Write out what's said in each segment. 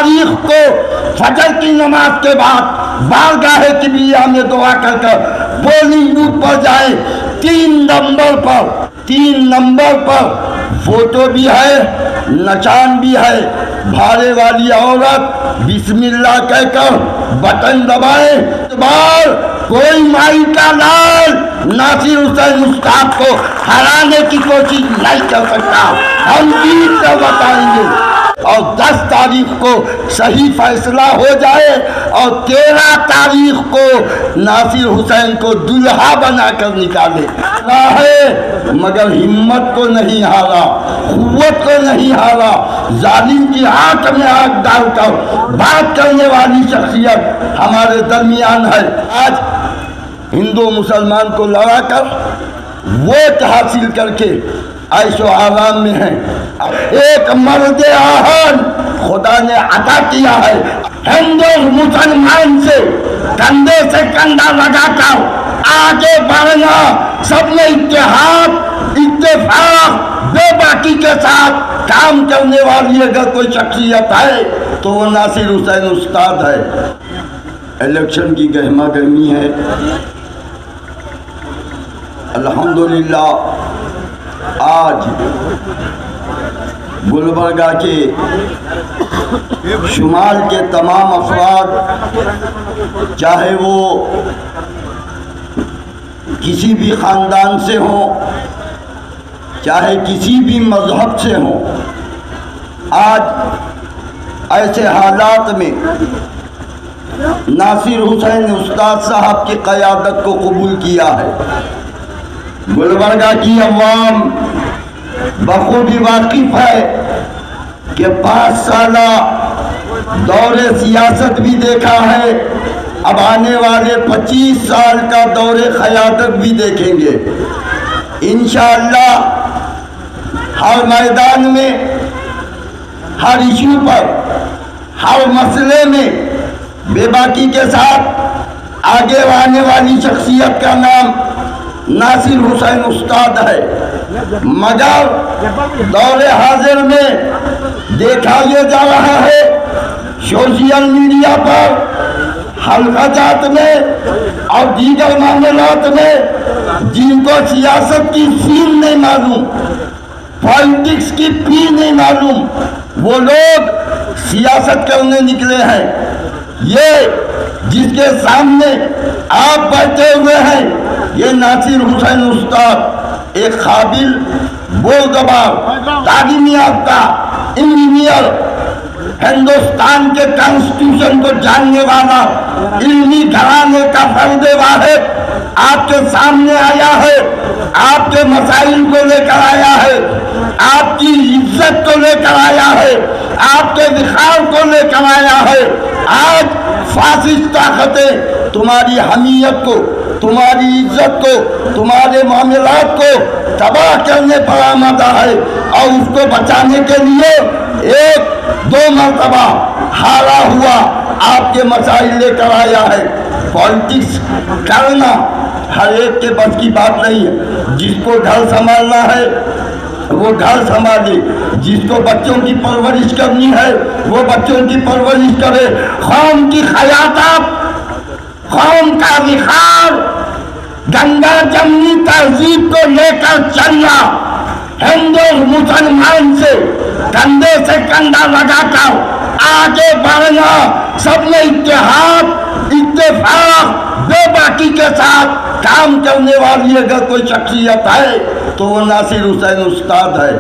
तारीख को फजर की नमाज के बाद बारगाह किबरिया में दुआ कर पोलिंग बूथ पर जाए। 3 नंबर पर फोटो भी है, निशान भी है। भारे वाली औरत बिस्मिल्लाह कहकर बटन दबाए। बार कोई माई का लाल नासिर हुसैन उस्ताद को हराने की कोशिश नहीं कर सकता। हम जीत कर बताएंगे और 10 तारीख को सही फैसला हो जाए और 13 तारीख को नासिर हुसैन को दुल्हा बनाकर निकाले। है मगर हिम्मत को नहीं हारा, कुव्वत को नहीं हारा, जालिम की आंख में आंख डालकर बात करने वाली शख्सियत हमारे दरमियान है। आज हिंदू मुसलमान को लड़ाकर वोट हासिल करके ऐशो आराम में है। एक मर्द आहन खुदा ने अता किया है। हिंदू मुसलमान से कंधे से कंधा लगाकर आगे बढ़ना, सब में इत्तेहाद इत्तेफाक बेबाकी के साथ काम करने वाली अगर कोई शख्सियत है तो वो नासिर हुसैन उस्ताद है। इलेक्शन की गहमा गहमी है। अल्हम्दुलिल्लाह आज गुलबर्गा के शुमाल के तमाम अफराद, चाहे वो किसी भी ख़ानदान से हों, चाहे किसी भी मज़हब से हों, आज ऐसे हालात में नासिर हुसैन उस्ताद साहब की क़यादत को कबूल किया है। गुलबर्गा की अवाम बखूबी वाकिफ़ है कि 5 साला दौरे सियासत भी देखा है, अब आने वाले 25 साल का दौरे क़यादत भी देखेंगे इंशाअल्लाह। हर मैदान में, हर इशू पर, हर मसले में बेबाकी के साथ आगे आने वाली शख्सियत का नाम नासिर हुसैन उस्ताद है। मगर दौरे हाजिर में देखा ये जा रहा है सोशल मीडिया पर, हल्काजात में और दीगर मामलात में जिनको सियासत की सीन नहीं मालूम, पॉलिटिक्स की पी नहीं मालूम, वो लोग सियासत करने निकले हैं। ये जिसके सामने आप बैठे हुए हैं, ये नासिर हुसैन उस्ताद एक काबिल, बोलगवार, तालीम याफ्ता इंजीनियर, हिंदुस्तान के कॉन्स्टिट्यूशन को जानने वाला, इल्मी घराने का फर्द वाहिद आपके सामने आया है, आपके मसाइल को लेकर आया है, आपकी इज्जत को लेकर आया है, आपके विखार को लेकर आया है। आज फासिस्ट ताकतें तुम्हारी हमीयत को, तुम्हारी इज्जत को, तुम्हारे मामलात को तबाह करने पर आमादा है और उसको बचाने के लिए 1-2 मरतबा हारा हुआ आपके मसाइल लेकर आया है। पॉलिटिक्स करना हर एक के बस की बात नहीं है। जिसको घर संभालना है वो घर संभाले, जिसको बच्चों की परवरिश करनी है वो बच्चों की परवरिश करे। कौम की क़यादत, कौम का विखार, गंगा जमनी तहजीब को लेकर चलना, हिंदू मुसलमान से कंधे से कंधा लगाकर आगे बढ़ना, सब में इत्तेहाद इत्तेफाक बेबाकी के साथ काम करने वाली अगर कोई शख्सियत है तो वो नासिर हुसैन उस्ताद है।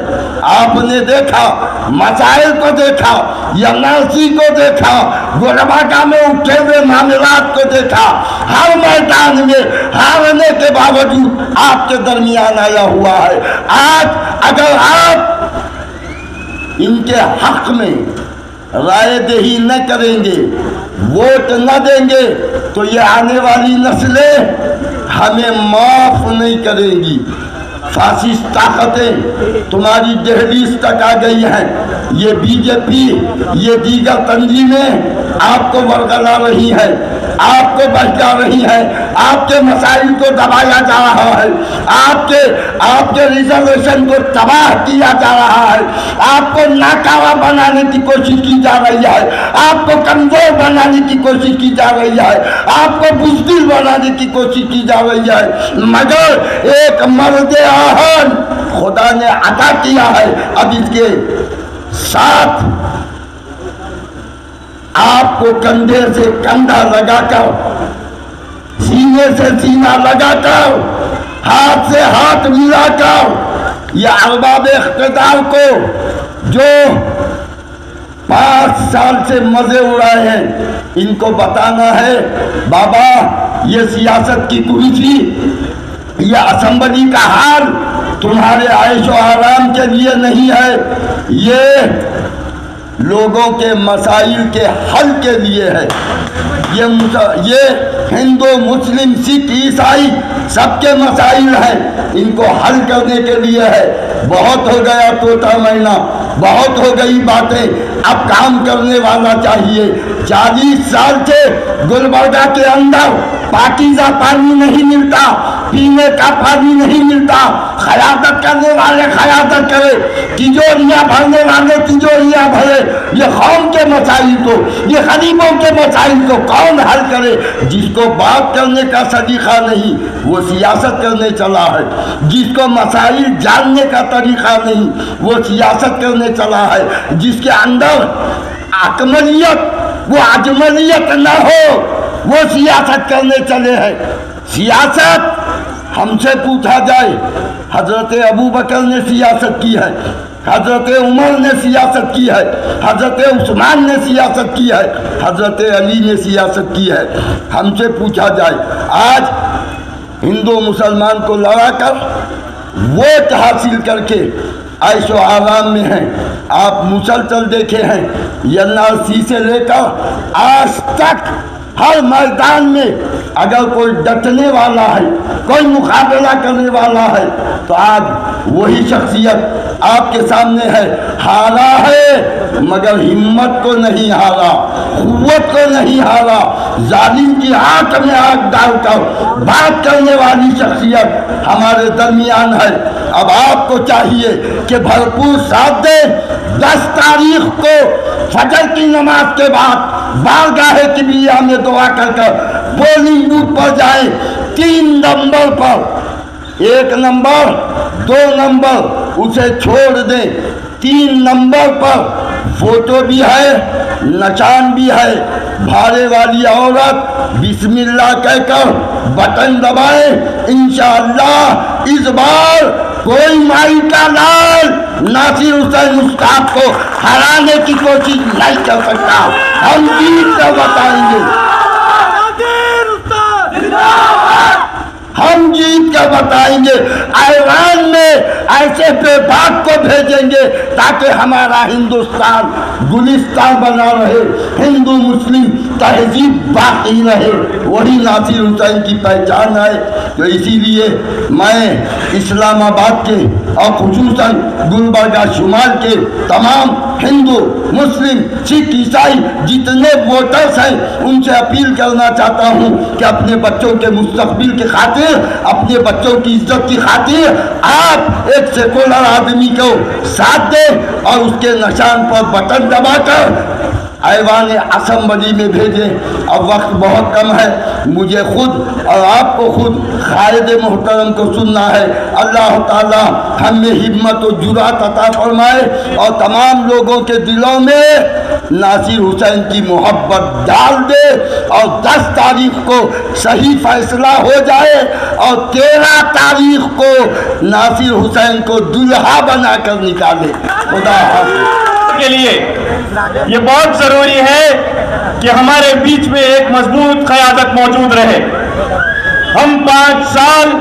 आपने देखा, मसाइल को देखा, एनआरसी को देखा, गुलबर्गा में उठे हुए मामलात को देखा, हर मैदान में हारने के बावजूद आपके दरमियान आया हुआ है। आज अगर आप इनके हक में राय दही न करेंगे, वोट न देंगे तो ये आने वाली नस्लें हमें माफ नहीं करेंगी। फासिस्ट ताकतें तुम्हारी दहलीज तक आ गई हैं। ये बीजेपी, ये दीगर तंजीमें आपको बरगला रही है। आपको बहका रही है, आपके मसाइल को दबाया जा रहा है, आपके रिजर्वेशन को तबाह किया जा रहा है, आपको नाकारा बनाने की कोशिश की जा रही है, आपको कमजोर बनाने की कोशिश की जा रही है, आपको बुज़दिल बनाने की कोशिश की जा रही है। मगर एक मर्द आहन खुदा ने अता किया है। अब इसके साथ आपको कंधे से कंधा लगाकर, सीने से सीना लगाकर, हाथ से हाथ मिलाकर ये अरबाब इख्तिदार को जो 5 साल से मजे उड़ाए हैं, इनको बताना है बाबा ये सियासत की कुर्सी, ये असेंबली का हाल तुम्हारे आयशो आराम के लिए नहीं है, ये लोगों के मसाइल के हल के लिए है। ये हिंदू मुस्लिम सिख ईसाई सबके मसाइल हैं, इनको हल करने के लिए है। बहुत हो गया तोता मैना, बहुत हो गई बातें, अब काम करने वाला चाहिए। 40 साल से गुलबर्गा के अंदर पाकीज़ा पानी नहीं मिलता, पीने का पानी नहीं मिलता। क़यादत करने वाले क़यादत करे, तिजोरियाँ भरने वाले तिजोरियाँ भरे। ये कौम के मसाइल को, ये गरीबों के मसाइल को कौन हल करे? जिसको बात करने का सलीका नहीं वो सियासत करने चला है, जिसको मसाइल जानने का तरीका नहीं वो सियासत करने चला है, जिसके अंदर अकमलियत वो अजमलियत न हो वो सियासत करने चले हैं। सियासत हमसे पूछा जाए, हजरत अबू बकर ने सियासत की है, हजरत उमर ने सियासत की है, हजरत उस्मान ने सियासत की है, हजरत अली ने सियासत की है। हमसे पूछा जाए, आज हिंदू मुसलमान को लड़ाकर वोट हासिल करके ऐशो आराम में हैं। आप मुसलसल देखे हैं, एनआरसी से लेकर आज तक हर मैदान में अगर कोई डटने वाला है, कोई मुकाबला करने वाला है, तो आज वही शख्सियत आपके सामने है। हारा है मगर हिम्मत को नहीं हारा, कुव्वत को नहीं हारा, जालिम की आंख में आंख डालकर बात करने वाली शख्सियत हमारे दरमियान है। अब आपको चाहिए कि भरपूर साथ दें। 10 तारीख को फजर की नमाज के बाद बारगाह किबरिया में दुआ कर पोलिंग बूथ पर जाए। 3 नंबर पर, 1 नंबर 2 नंबर उसे छोड़ दें, 3 नंबर पर फोटो भी है, निशान भी है। भाड़े वाली औरत बिस्मिल्लाह कहकर बटन दबाए, इंशाअल्लाह इस बार कोई माई का लाल नासिर हुसैन उस्ताद को हराने की कोशिश नहीं कर सकता। हम जीत कर बताएंगे, हम जीत कर बताएंगे। ऐवान में ऐसे बेबाक को भेजेंगे ताकि हमारा हिंदुस्तान गुलिस्तान बना रहे, हिंदू मुस्लिम तहजीब बाकी रहे। वही नासिर हुसैन की पहचान है। तो इसीलिए मैं इस्लामाबाद के और खुसूसन गुलबर्गा शुमाल के तमाम हिंदू मुस्लिम सिख ईसाई जितने वोटर्स हैं उनसे अपील करना चाहता हूं कि अपने बच्चों के मुस्तकबिल की खातिर, अपने बच्चों की इज्जत की खातिर आप एक सेकुलर आदमी को साथ दें और उसके निशान पर बटन दबाकर ऐवान असेंबली में भेजें। अब वक्त बहुत कम है, मुझे खुद और आपको खुद क़ायद मोहतरम को सुनना है। अल्लाह ताला हमें हिम्मत और जुरात अता फरमाए और तमाम लोगों के दिलों में नासिर हुसैन की मोहब्बत डाल दे और 10 तारीख को सही फैसला हो जाए और 13 तारीख को नासिर हुसैन को दुल्हा बनाकर निकाले। खुदा के लिए ये बहुत ज़रूरी है कि हमारे बीच में एक मजबूत क़यादत मौजूद रहे। हम 5 साल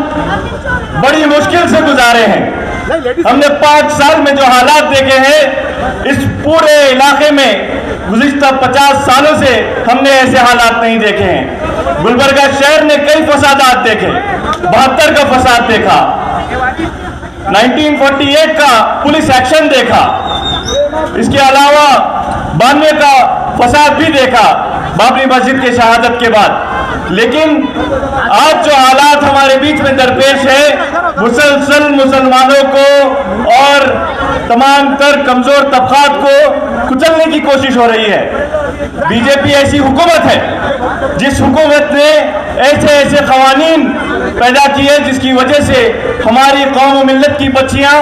बड़ी मुश्किल से गुजारे हैं। हमने 5 साल में जो हालात देखे हैं, इस पूरे इलाके में गुज़िश्ता 50 सालों से हमने ऐसे हालात नहीं देखे हैं। गुलबर्गा शहर ने कई फसादात देखे, 72 का फसाद देखा, 1948 का पुलिस एक्शन देखा, इसके अलावा 92 का फसाद भी देखा। बाबरी मस्जिद के शहादत के बाद। लेकिन आज जो हालात हमारे बीच में दरपेश है, मुसलसल मुसलमानों को और तमाम तर कमजोर तबकात को कुचलने की कोशिश हो रही है। बीजेपी ऐसी हुकूमत है जिस हुकूमत ने ऐसे ऐसे कवानीन पैदा किए जिसकी वजह से हमारी कौम और मिल्लत की बच्चियां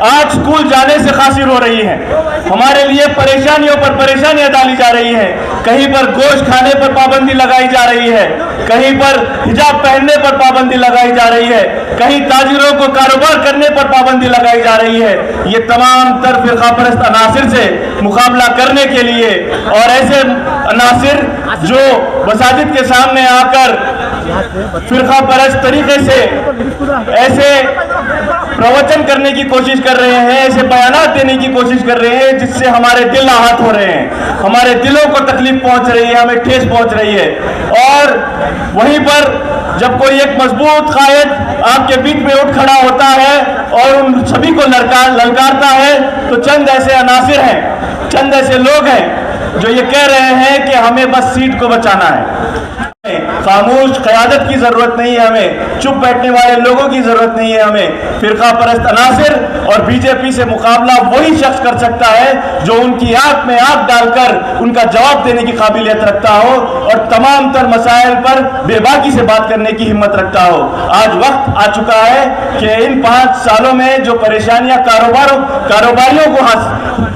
आज स्कूल जाने से खासिर हो रही हैं। हमारे लिए परेशानियों पर परेशानियां डाली जा रही हैं। कहीं पर गोश्त खाने पर पाबंदी लगाई जा रही है, कहीं पर हिजाब पहनने पर पाबंदी लगाई जा रही है, कहीं ताजिरों को कारोबार करने पर पाबंदी लगाई जा रही है। ये तमाम तर फिरकापरस्त अनासिर से मुकाबला करने के लिए और ऐसे अनासिर जो मसाजिद के सामने आकर फिरका परस्त तरीके से ऐसे प्रवचन करने की कोशिश कर रहे हैं, ऐसे बयानात देने की कोशिश कर रहे हैं जिससे हमारे दिल आहत हो रहे हैं, हमारे दिलों को तकलीफ पहुंच रही है, हमें ठेस पहुंच रही है। और वहीं पर जब कोई एक मजबूत कायद आपके बीच में उठ खड़ा होता है और उन सभी को ललकारता है, तो चंद ऐसे अनासिर हैं, चंद ऐसे लोग हैं जो ये कह रहे हैं कि हमें बस सीट को बचाना है। खामोश क़यादत की ज़रूरत नहीं है हमें, चुप बैठने वाले लोगों की ज़रूरत नहीं है हमें। फ़िरका परस्त अनासिर और बीजेपी से मुकाबला वही शख्स कर सकता है जो उनकी आंख में आंख डालकर उनका जवाब देने की काबिलियत रखता हो और तमाम तर मसाइल पर बेबाकी से बात करने की हिम्मत रखता हो। आज वक्त आ चुका है कि इन 5 सालों में जो परेशानियां कारोबारियों को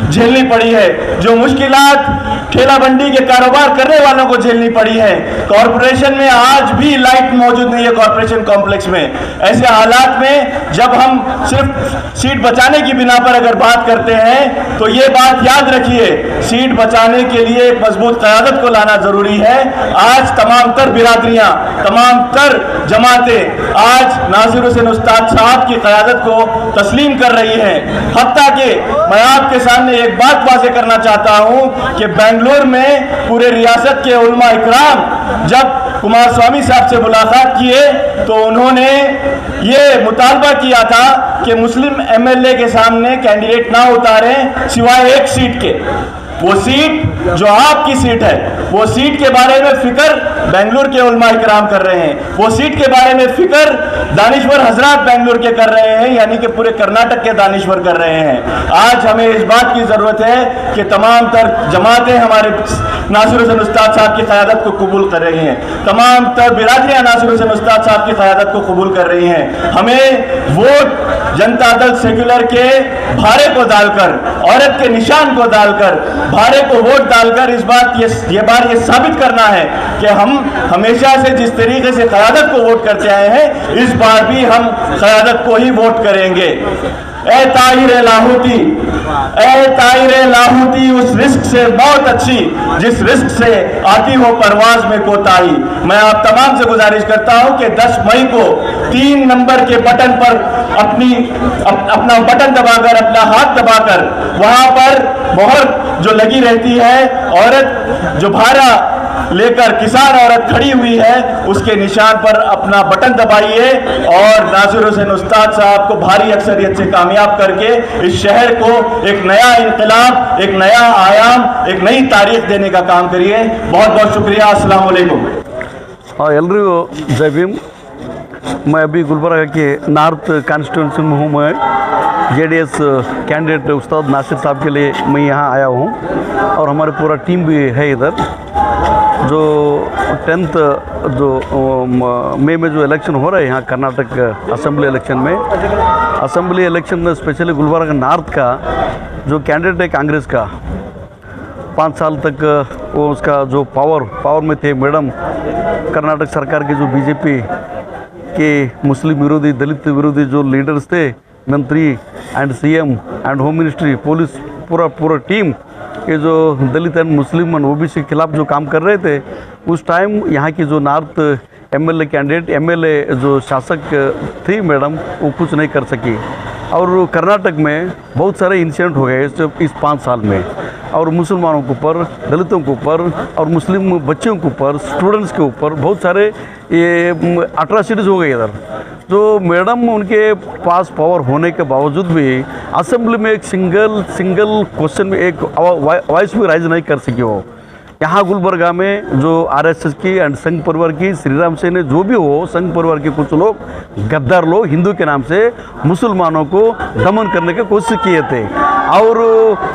झेलनी पड़ी है, जो मुश्किलात ठेला बंडी के कारोबार करने वालों को झेलनी पड़ी है, कॉरपोरेशन में आज भी लाइट मौजूद नहीं है कॉरपोरेशन कॉम्प्लेक्स में। ऐसे हालात में जब हम सिर्फ सीट बचाने की बिना पर अगर बात करते हैं तो ये बात याद रखिए, सीट बचाने के लिए एक मजबूत क़यादत को लाना जरूरी है। आज तमाम तर बिरादरियां, तमाम तर जमातें आज नासिर हुसैन उस्ताद साहब की क़यादत को तस्लीम कर रही हैं। हत्ता कि मैं आपके सामने एक बात वाज़ेह करना चाहता हूं कि बेंगलुरु में पूरे रियासत के उलमा इकराम जब कुमार स्वामी साहब से मुलाकात किए तो उन्होंने ये मुतालबा किया था कि मुस्लिम एमएलए के सामने कैंडिडेट ना उतारें सिवाय एक सीट के। वो सीट जो आपकी सीट है, वो सीट के बारे में फिक्र बेंगलुरु के उलमा इकराम कर रहे हैं, वो सीट के बारे में फिक्र दानिश्वर हजरात बेंगलुरु के कर रहे हैं, यानी कि पूरे कर्नाटक के दानिश्वर कर रहे हैं। आज हमें इस बात की ज़रूरत है कि तमाम तर जमातें हमारे नासिर हुसैन उस्ताद साहब की क़यादत को कबूल कर रही हैं, तमाम तर बिरादरियाँ नासिर हुसैन उस्ताद साहब की क़यादत को कबूल कर रही हैं। हमें वोट जनता दल सेक्युलर के भारे को डालकर, औरत के निशान को डालकर, भारे को वोट डालकर इस बात ये साबित करना है कि हम हमेशा से जिस तरीके से क़यादत को वोट करते आए हैं, इस बार भी हम क़यादत को ही वोट करेंगे। ए ताहिर लाहौती, ए ताहिर लाहौती, उस रिस्क से बहुत अच्छी जिस रिस्क से आती हो परवाज में कोताही। मैं आप तमाम से गुजारिश करता हूं कि 10 मई को 3 नंबर के बटन पर अपना बटन दबाकर, अपना हाथ दबाकर, वहां पर मोहर जो लगी रहती है, औरत जो भारा लेकर किसान औरत खड़ी हुई है, उसके निशान पर अपना बटन दबाइए और नासिर हुसैन उस्ताद साहब को भारी अक्सरियत से कामयाब करके इस शहर को एक नया इनकलाब, एक नया आयाम, एक नई तारीख देने का काम करिए। बहुत बहुत शुक्रिया। अस्सलाम वालेकुम। एल्रिगू जय भीम। मैं अभी गुलबर्गा के नॉर्थ कॉन्स्टिट्यूंसी में हूँ। मैं जेडीएस कैंडिडेट उस्ताद नासिर साहब के लिए मैं यहाँ आया हूँ और हमारे पूरा टीम भी है इधर। जो 10th जो मई में जो इलेक्शन हो रहा है यहाँ कर्नाटक असेंबली इलेक्शन में, असेंबली इलेक्शन में स्पेशली गुलबर्गा नॉर्थ का जो कैंडिडेट है कांग्रेस का, 5 साल तक वो उसका जो पावर में थे मैडम, कर्नाटक सरकार के जो बीजेपी के मुस्लिम विरोधी, दलित विरोधी जो लीडर्स थे, मंत्री and CM and home ministry, police, पूरा टीम, ये जो दलित एंड मुस्लिम एंड ओबीसी के खिलाफ जो काम कर रहे थे, उस टाइम यहाँ की जो नॉर्थ एमएलए कैंडिडेट, एमएलए जो शासक थी मैडम, वो कुछ नहीं कर सकी। और कर्नाटक में बहुत सारे इंसिडेंट हो गए इस 5 साल में, और मुसलमानों के ऊपर, दलितों के ऊपर और मुस्लिम बच्चों के ऊपर, स्टूडेंट्स के ऊपर बहुत सारे ये अट्रॉसिटीज़ हो गए इधर। जो मैडम उनके पास पावर होने के बावजूद भी असेंबली में एक सिंगल क्वेश्चन में एक वॉइस भी राइज नहीं कर सकी। वो यहाँ गुलबर्गा में जो आरएसएस की एंड संघ परिवार की श्री राम सेना जो भी हो, संघ परिवार के कुछ लोग गद्दार लोग हिंदू के नाम से मुसलमानों को दमन करने की कोशिश किए थे और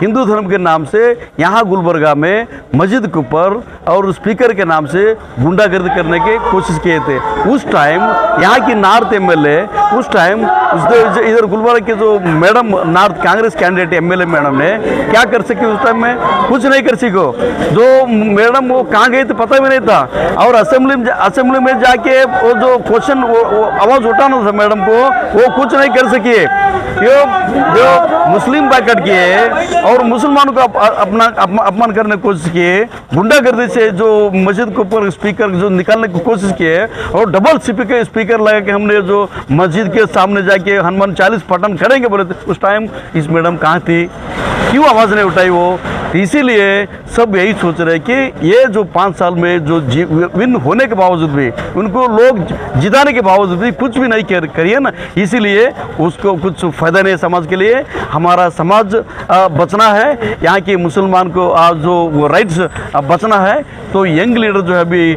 हिंदू धर्म के नाम से यहाँ गुलबर्गा में मस्जिद के ऊपर और स्पीकर के नाम से गुंडागर्दी करने की कोशिश किए थे। उस टाइम यहाँ की नॉर्थ एमएलए उस टाइम इधर गुलबर्गा के जो madam north Congress candidate MLA madam ने क्या कर सकी उस टाइम में? कुछ नहीं कर सको। जो मैडम वो कहाँ गई तो पता भी नहीं था और असेंबली में जाके वो जो क्वेश्चन आवाज़ उठाना था मैडम को वो कुछ नहीं कर सकी। जो मुस्लिम बैकट किए और मुसलमानों को अपना अपमान करने की कोशिश किए, गुंडागर्दी से जो मस्जिद के ऊपर स्पीकर जो निकालने की कोशिश किए और डबल स्पीकर लगा के हमने जो मस्जिद के सामने जाके हनुमान 40 पठन करेंगे बोले थे। उस टाइम इस मैडम कहाँ थी? क्यों आवाज़ नहीं उठाई वो? इसीलिए सब यही सोच रहे हैं कि ये जो 5 साल में जो विन होने के बावजूद भी उनको लोग जिताने के बावजूद भी कुछ भी नहीं करिए ना, इसीलिए उसको कुछ फ़ायदा नहीं है समाज के लिए। हमारा समाज बचना है, यहाँ के मुसलमान को जो राइट्स बचना है। तो यंग लीडर जो है अभी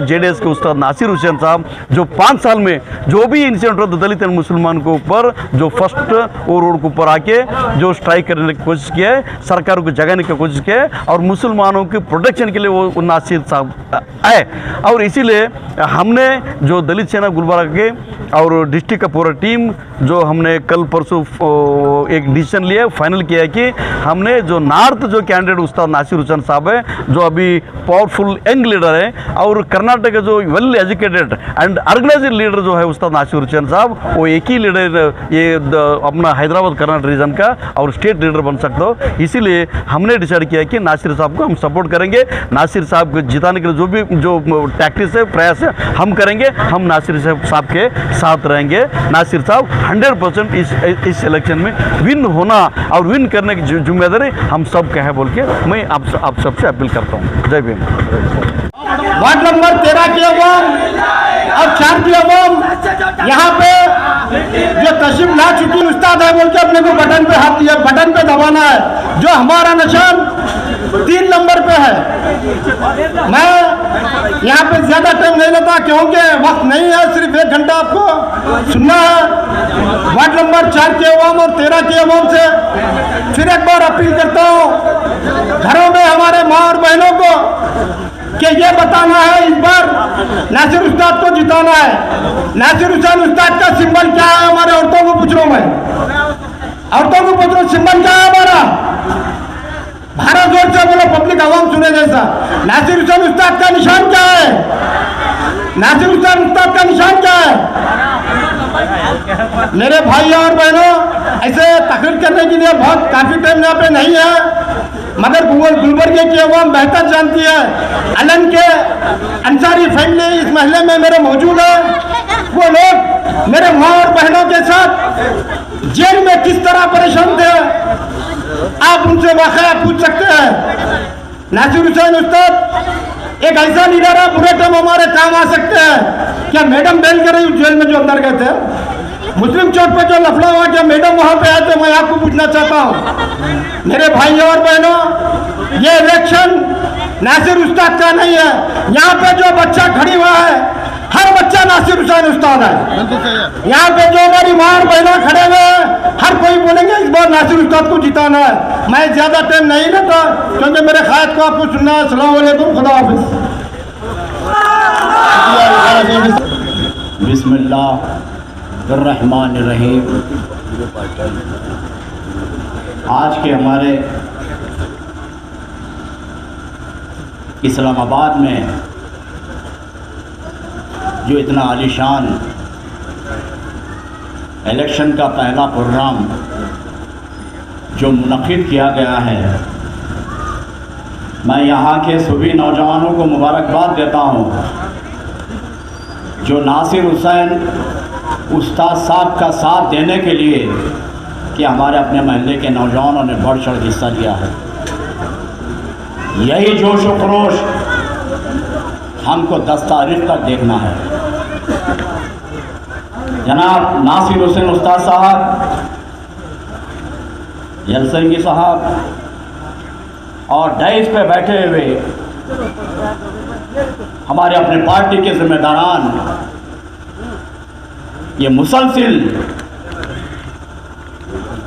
जेडीएस के उस्ताद नासिर हुसैन साहब जो 5 साल में जो भी इंसिडेंट होता दलित एंड मुसलमान के ऊपर जो फर्स्ट वो रोड के ऊपर आके जो स्ट्राइक करने की कोशिश किया है, सरकार को जगाने की कोशिश किया है और मुसलमानों के प्रोटेक्शन के लिए वो नासिर साहब आए। और इसीलिए हमने जो दलित सेना गुलबर्गा के और डिस्ट्रिक्ट का पूरा टीम जो हमने कल परसों एक डिसीजन लिया, फाइनल किया है कि हमने जो नॉर्थ जो कैंडिडेट उस्ताद नासिर हुसैन साहब है जो अभी पावरफुल यंग लीडर है और कर्नाटक का जो well educated and organized leader जो है उस्ताद नासिर हुसैन साहब, वो एक ही लीडर ये अपना हैदराबाद कर्नाटक रीजन का और स्टेट लीडर बन सकते हो। इसीलिए हमने डिसाइड किया कि नासिर साहब को हम सपोर्ट करेंगे। नासिर साहब को जिताने के लिए जो भी जो टैक्टिस है प्रयास है हम करेंगे। हम नासिर साहब के साथ रहेंगे। नासिर साहब 100% इस इलेक्शन में विन होना और विन करने की जिम्मेदारी हम सब का है बोल के मैं आप सबसे अपील करता हूँ। जय भीम। वार्ड नंबर 13 की अवाम और 4 की अवाम यहाँ पे जो तशरीफ ला चुकी उस्ताद है बोल के अपने को बटन पे हाथ दिया, बटन पे दबाना है। जो हमारा निशान 3 नंबर पे है। मैं यहाँ पे ज्यादा टाइम नहीं लेता क्योंकि वक्त नहीं है, सिर्फ 1 घंटा आपको सुनना है। वार्ड नंबर 4 के अवाम और 13 के अवाम से फिर एक बार अपील करता हूँ, घरों में हमारे माँ और बहनों को कि ये बताना है इस बार नासिर उस्ताद को जिताना है। नासिर हुसैन उस्ताद का सिंबल क्या है? हमारे औरतों को पूछ रहा हूं मैं, औरतों को पूछ रहा हूं सिंबल क्या है हमारा? भारत जोर से बोलो, पब्लिक आवाम सुने जैसा। नासिर हुसैन उस्ताद का निशान क्या है? नासिर हुसैन उस्ताद का निशान क्या है? मेरे भाई और बहनों, ऐसे तकरीर करने के लिए बहुत काफी टाइम यहाँ पे नहीं है, मगर गुलबर्गे की अवाम बेहतर जानती है। अलन के अंसारी फैमिली इस महल्ले में मेरे मौजूद है। वो लोग मेरे माँ और बहनों के साथ जेल में किस तरह परेशान थे, आप उनसे वाकया पूछ सकते हैं। नासिर हुसैन उस्ताद एक ऐसा लीडर है, बुरे टाइम हमारे काम आ सकते हैं। क्या मैडम बेल कर रही जेल में जो अंदर गए थे? मुस्लिम चौक पे जो लफड़ा हुआ, क्या मैडम वहां पे आए थे? मैं आपको पूछना चाहता हूं मेरे भाई और बहनों, ये इलेक्शन नासिर उस्ताद का नहीं है। यहाँ पे जो बच्चा खड़ी हुआ है, हर बच्चा नासिर हुसैन उस्ताद है। यहाँ पे जो हमारी माँ और बहना खड़े हुए हैं, हर कोई बोलेंगे इस बार नासिर उस्ताद को जिताना है। मैं ज्यादा टाइम नहीं लेता क्योंकि मेरे ख्याल को आपको सुनना है। अस्सलाम वालेकुम, खुदा हाफिज। बिस्मिल्लाहिर्रहमानिर्रहीम। आज के हमारे इस्लामाबाद में जो इतना आलीशान इलेक्शन का पहला प्रोग्राम जो मुनक़िद किया गया है, मैं यहाँ के सभी नौजवानों को मुबारकबाद देता हूँ जो नासिर हुसैन उस्ताद साहब का साथ देने के लिए कि हमारे अपने महल्ले के नौजवानों ने बढ़ चढ़ हिस्सा लिया है। यही जोश व खरोश हमको 10 तारीख तक देखना है। जनाब नासिर हुसैन उस्ताद साहब, जलसंगी साहब, और डाइस पे बैठे हुए हमारे अपने पार्टी के जिम्मेदारान ये मुसलसिल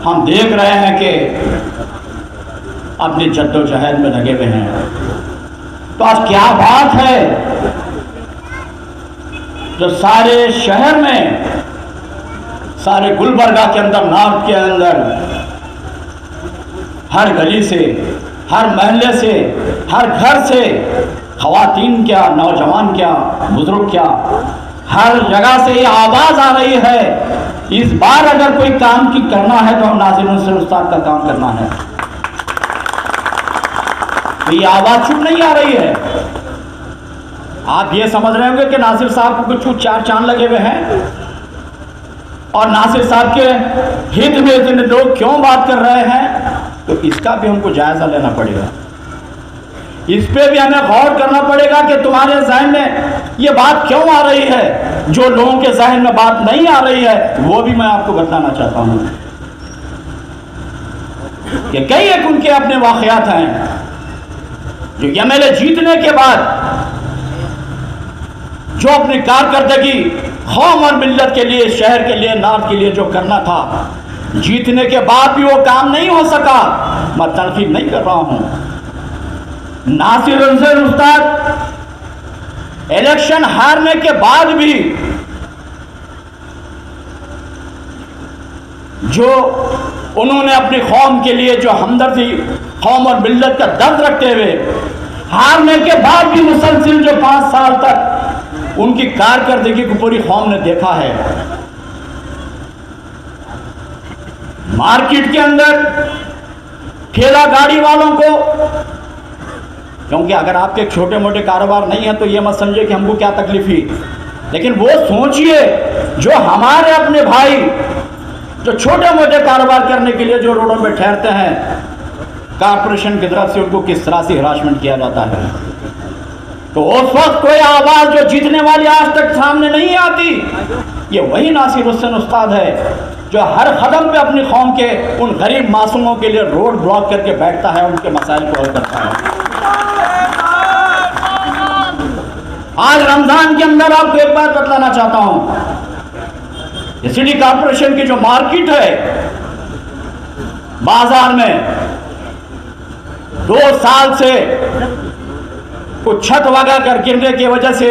हम देख रहे हैं कि अपनी जद्दोजहद में लगे हुए हैं। तो आज क्या बात है जो सारे शहर में, सारे गुलबर्गा के अंदर, नॉर्थ के अंदर, हर गली से, हर महल्ले से, हर घर से, ख़वातीन क्या, नौजवान क्या, बुजुर्ग क्या, हर जगह से ये आवाज़ आ रही है, इस बार अगर कोई काम की करना है तो हम नासिर हुसैन उस्ताद का काम करना है। तो ये आवाज़ चुप नहीं आ रही है। आप ये समझ रहे होंगे कि नासिर साहब को कुछ चार चांद लगे हुए हैं और नासिर साहब के हित में इतने लोग क्यों बात कर रहे हैं, तो इसका भी हमको जायजा लेना पड़ेगा। इस पे भी हमें गौर करना पड़ेगा कि तुम्हारे जहन में ये बात क्यों आ रही है। जो लोगों के जहन में बात नहीं आ रही है वो भी मैं आपको बताना चाहता हूं कि कई एक उनके अपने वाकयात हैं जो एमएलए जीतने के बाद जो अपनी कारकर्दगी कौम और मिल्लत के लिए, शहर के लिए, नॉर्थ के लिए जो करना था, जीतने के बाद भी वो काम नहीं हो सका। मैं तनकीद नहीं कर रहा हूं। नासिर हुसैन उस्ताद इलेक्शन हारने के बाद भी जो उन्होंने अपनी कौम के लिए जो हमदर्दी, कौम और मिल्लत का दर्द रखते हुए, हारने के बाद भी मुसलसिल जो 5 साल तक उनकी कारकर्दगी को पूरी कौम ने देखा है। मार्केट के अंदर ठेला गाड़ी वालों को, क्योंकि अगर आपके छोटे मोटे कारोबार नहीं है तो ये मत समझिए कि हमको क्या तकलीफ ही, लेकिन वो सोचिए जो हमारे अपने भाई जो छोटे मोटे कारोबार करने के लिए जो रोडों पे ठहरते हैं, कारपोरेशन की तरफ से उनको किस तरह से हरासमेंट किया जाता है। तो उस वक्त कोई आवाज़ जो जीतने वाली आज तक सामने नहीं आती, ये वही नासिर हुसैन उस्ताद है जो हर कदम पे अपनी कौम के उन गरीब मासूमों के लिए रोड ब्लॉक करके बैठता है, उनके मसाइल को हल करता है। आज रमजान के अंदर आपको एक बात बतलाना चाहता हूं, सिटी कॉर्पोरेशन की जो मार्केट है, बाजार में 2 साल से कुछ छत वगैरह कर गिरने की वजह से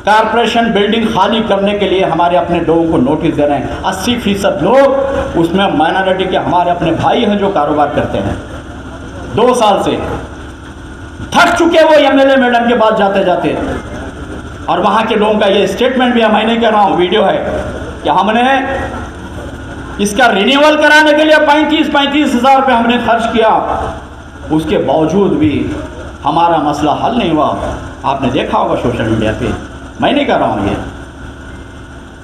कारपोरेशन बिल्डिंग खाली करने के लिए हमारे अपने लोगों को नोटिस दे रहे हैं। 80% लोग उसमें माइनॉरिटी के हमारे अपने भाई हैं जो कारोबार करते हैं। 2 साल से थक चुके वो एमएलए मैडम के पास जाते जाते, और वहाँ के लोगों का ये स्टेटमेंट भी मैं नहीं कर रहा हूँ, वीडियो है कि हमने इसका रिन्यूअल कराने के लिए 35 हज़ार रुपये हमने खर्च किया, उसके बावजूद भी हमारा मसला हल नहीं हुआ। आपने देखा होगा सोशल मीडिया पे, मैं नहीं कर रहा हूँ ये।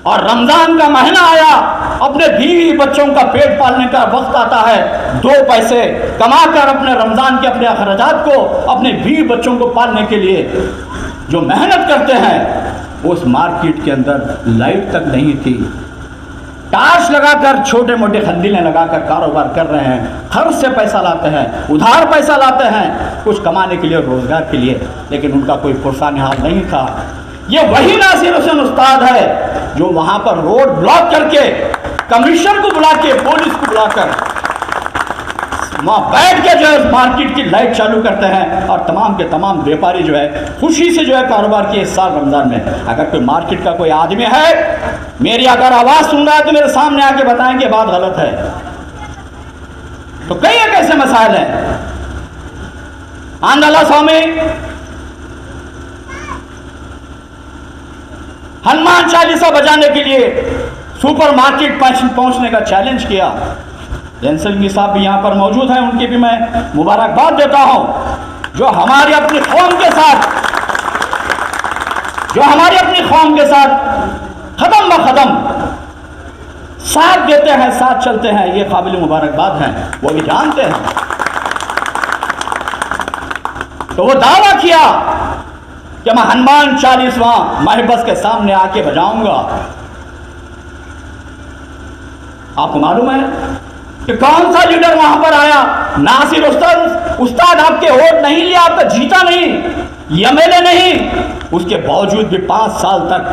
और रमज़ान का महीना आया, अपने बीवी बच्चों का पेट पालने का वक्त आता है, 2 पैसे कमाकर अपने रमज़ान के अपने अखराजात को, अपने बीवी बच्चों को पालने के लिए जो मेहनत करते हैं, उस मार्केट के अंदर लाइट तक नहीं थी। टार्च लगाकर, छोटे मोटे खंडीलें लगाकर कारोबार कर रहे हैं, खर्च से पैसा लाते हैं, उधार पैसा लाते हैं कुछ कमाने के लिए, रोजगार के लिए, लेकिन उनका कोई पुरसान हाल नहीं था। ये वही नासिर हुसैन उस्ताद है जो वहां पर रोड ब्लॉक करके, कमिश्नर को बुला के, पुलिस को बुलाकर वहां बैठ के जो है मार्केट की लाइट चालू करते हैं, और तमाम के तमाम व्यापारी जो है खुशी से जो है कारोबार किए इस साल रमजान में। अगर कोई मार्केट का कोई आदमी है, मेरी अगर आवाज सुन रहा है तो मेरे सामने आके बताएं कि बात गलत है। तो कई एक ऐसे मसाइल हैं। आंदोलन स्वामी हनुमान चालीसा बजाने के लिए सुपर मार्केट पहुंचने का चैलेंज किया। जैनसिंह साहब भी यहाँ पर मौजूद हैं, उनकी भी मैं मुबारकबाद देता हूँ जो हमारी अपनी कौम के साथ कदम ब कदम साथ देते हैं, साथ चलते हैं। ये काबिल मुबारकबाद हैं, वो भी जानते हैं। तो वो दावा किया कि मैं हनुमान 40वां महबस के सामने आके बजाऊंगा। आपको मालूम है कि कौन सा लीडर वहां पर आया। नासिर उस्ताद आपके वोट नहीं लिया, आपका जीता नहीं, एमएलए नहीं, उसके बावजूद भी 5 साल तक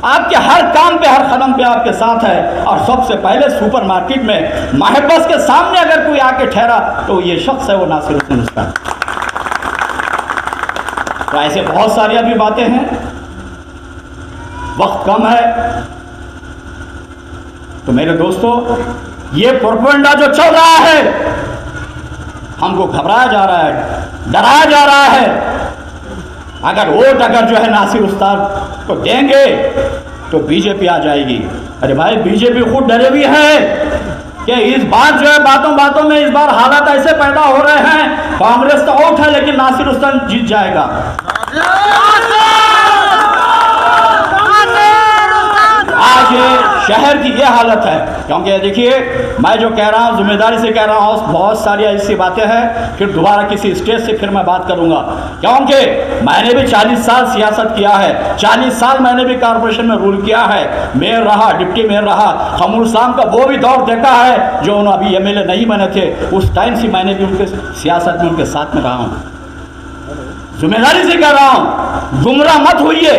आपके हर काम पे, हर कदम पे आपके साथ है। और सबसे पहले सुपरमार्केट में महबस के सामने अगर कोई आके ठहरा तो ये शख्स है वो नासिर हुसैन उस्ताद। तो ऐसे बहुत सारी अभी बातें हैं, वक्त कम है। तो मेरे दोस्तों, ये प्रोपेगेंडा जो चल रहा है, हमको घबराया जा रहा है, डराया जा रहा है। अगर वोट जो है नासिर उस्ताद को देंगे तो बीजेपी आ जाएगी। अरे भाई, बीजेपी खुद डरे हुई है कि इस बार जो है बातों बातों में इस बार हालात ऐसे पैदा हो रहे हैं, कांग्रेस तो आउट है लेकिन नासिर उस्ताद जीत जाएगा। आज शहर की ये हालत है, क्योंकि देखिए मैं जो कह रहा हूँ जिम्मेदारी से कह रहा हूँ, बहुत सारी ऐसी बातें हैं, फिर दोबारा किसी स्टेज से फिर मैं बात करूंगा। क्योंकि मैंने भी 40 साल सियासत किया है, 40 साल मैंने भी कॉर्पोरेशन में रूल किया है, मेयर रहा, डिप्टी मेयर रहा, खमरुल इस्लाम का वो भी दौर देखा है जो उन्होंने अभी एमएलए नहीं बने थे, उस टाइम से मैंने भी उनके सियासत में उनके साथ में रहा हूँ। जिम्मेदारी से कह रहा हूँ, गुमराह मत होइए।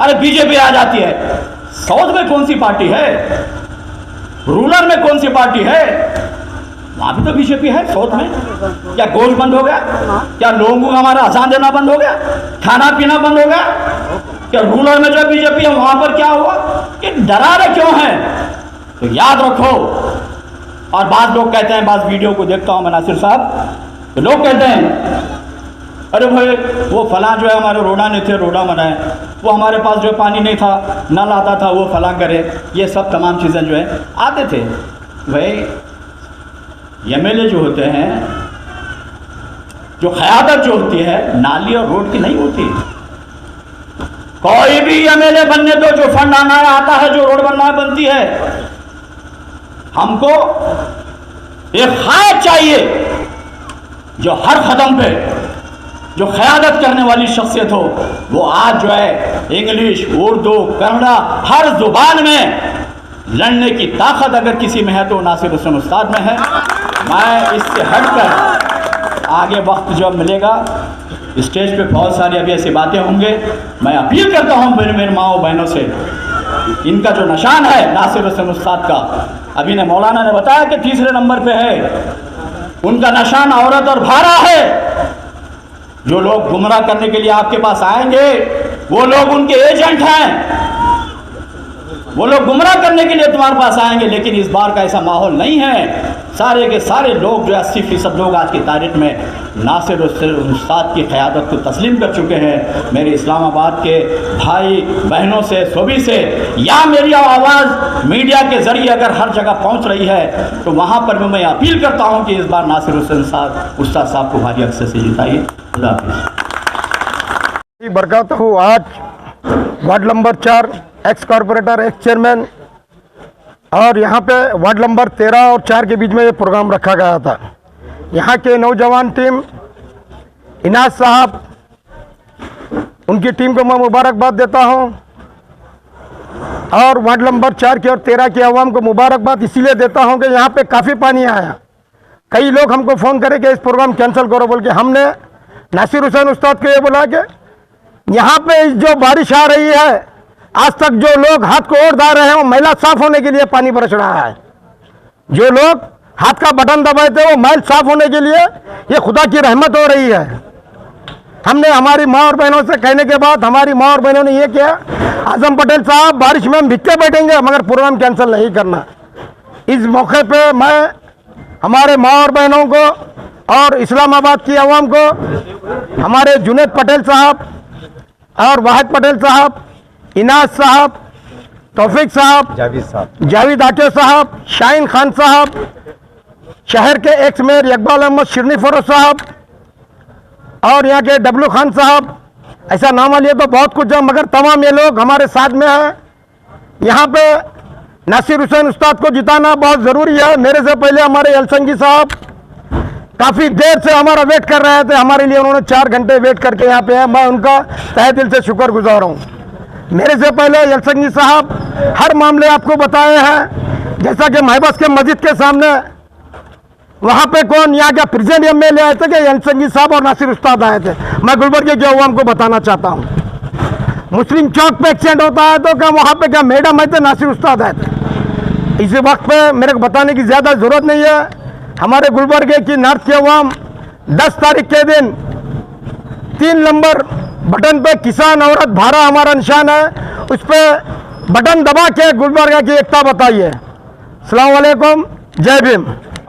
अरे बीजेपी आ जाती है, साउथ में कौन सी पार्टी है, रूरल में कौन सी पार्टी है, वहां भी तो बीजेपी है। साउथ में क्या गोश्त बंद हो गया? क्या लोगों को हमारा अजान देना बंद हो गया? खाना पीना बंद हो गया? क्या रूरल में जो बीजेपी है वहां पर क्या हुआ? ये डरा रहे क्यों है? तो याद रखो। और बाद लोग कहते हैं, बाद वीडियो को देखता हूं मैं नासिर साहब, तो लोग कहते हैं अरे भाई वो फलां जो है हमारे रोड़ा नहीं थे, रोड़ा बनाए, वो हमारे पास जो पानी नहीं था, नल आता था, वो फलां करे, ये सब तमाम चीज़ें जो है आते थे। भाई एमएलए जो होते हैं, जो क़यादत जो होती है नाली और रोड की नहीं होती। कोई भी एमएलए बनने दो, जो फंड आना है आता है, जो रोड बनना है बनती है। हमको एक क़ायद चाहिए जो हर कदम पे जो क़यादत करने वाली शख्सियत हो, वो आज जो है इंग्लिश, उर्दू, कन्नड़ा, हर जुबान में लड़ने की ताकत अगर किसी में है तो नासिर हुसैन उस्ताद में है। मैं इससे हटकर आगे वक्त जब मिलेगा स्टेज पे बहुत सारी अभी ऐसी बातें होंगे। मैं अपील करता हूँ मेरे माओ बहनों से, इनका जो निशान है नासिर हुसैन उस्ताद का, अभी ने मौलाना ने बताया कि 3रे नंबर पे है, उनका निशान औरत और भारा है। जो लोग गुमराह करने के लिए आपके पास आएंगे वो लोग उनके एजेंट हैं, वो लोग गुमराह करने के लिए तुम्हारे पास आएंगे। लेकिन इस बार का ऐसा माहौल नहीं है। सारे के सारे लोग जो 80% लोग आज की तारीख में नासिर हुसैन उस्ताद की क़यादत को तस्लीम कर चुके हैं। मेरे इस्लामाबाद के भाई बहनों से, सभी से, या मेरी आवाज़ मीडिया के ज़रिए अगर हर जगह पहुंच रही है तो वहां पर भी मैं अपील करता हूं कि इस बार नासिर हुसैन उस्ताद साहब को भारी अक्सर से जिताइए। बरकत हूँ। आज ward number 4 x corporator, x chairman, और यहाँ पे वार्ड नंबर 13 और 4 के बीच में ये प्रोग्राम रखा गया था। यहाँ के नौजवान टीम, इनाज साहब, उनकी टीम को मैं मुबारकबाद देता हूँ। और वार्ड नंबर 4 की और 13 की आवाम को मुबारकबाद इसीलिए देता हूँ कि यहाँ पे काफ़ी पानी आया। कई लोग हमको फ़ोन करे कि इस प्रोग्राम कैंसिल करो बोल के। हमने नासिर हुसैन उस्ताद को ये बोला कि यहाँ पे जो बारिश आ रही है, आज तक जो लोग हाथ को ओढ़ दा रहे हैं वो मैला साफ होने के लिए पानी बरस रहा है। जो लोग हाथ का बटन दबाए थे वो मैल साफ होने के लिए ये खुदा की रहमत हो रही है। हमने हमारी माँ और बहनों से कहने के बाद हमारी माँ और बहनों ने ये किया, आजम पटेल साहब बारिश में हम भिक्के बैठेंगे मगर प्रोग्राम कैंसिल नहीं करना। इस मौके पे मैं हमारे माँ और बहनों को और इस्लामाबाद की आवाम को, हमारे जुनेद पटेल साहब और वाहिद पटेल साहब, इनाज साहब, तौफीक साहब, जावेद आके साहब, शाहीन खान साहब, शहर के एक्स मेयर इकबाल अहमद शिरनी फरोज साहब और यहाँ के डब्लू खान साहब, ऐसा नाम लिए तो बहुत कुछ है मगर तमाम ये लोग हमारे साथ में हैं। यहाँ पे नासिर हुसैन उस्ताद को जिताना बहुत ज़रूरी है। मेरे से पहले हमारे अलसंगी साहब काफ़ी देर से हमारा वेट कर रहे थे, हमारे लिए उन्होंने 4 घंटे वेट करके यहाँ पे है। मैं उनका तहे दिल से शुक्रगुजार हूँ। मेरे से पहले अलसंगी साहब हर मामले आपको बताए हैं जैसा कि महबस के मस्जिद के सामने वहाँ पे कौन यहाँ क्या प्रेसिडेंट एमएलए आए थे कि एनसंगी साहब और नासिर उस्ताद आए थे। मैं गुलबर्ग के अवाम को बताना चाहता हूँ, मुस्लिम चौक पे एक्सीडेंट होता है तो क्या वहाँ पे क्या मैडम आए थे, नासिर उस्ताद आए थे। इसी वक्त पे मेरे को बताने की ज़्यादा ज़रूरत नहीं है। हमारे गुलबर्ग की नॉर्थ के अवाम 10 तारीख के दिन 3 नंबर बटन पे किसान औरत भारा हमारा निशान है, उस पर बटन दबा के गुलबर्ग की एकता बताइए। अस्सलाम वालेकुम, जय भीम।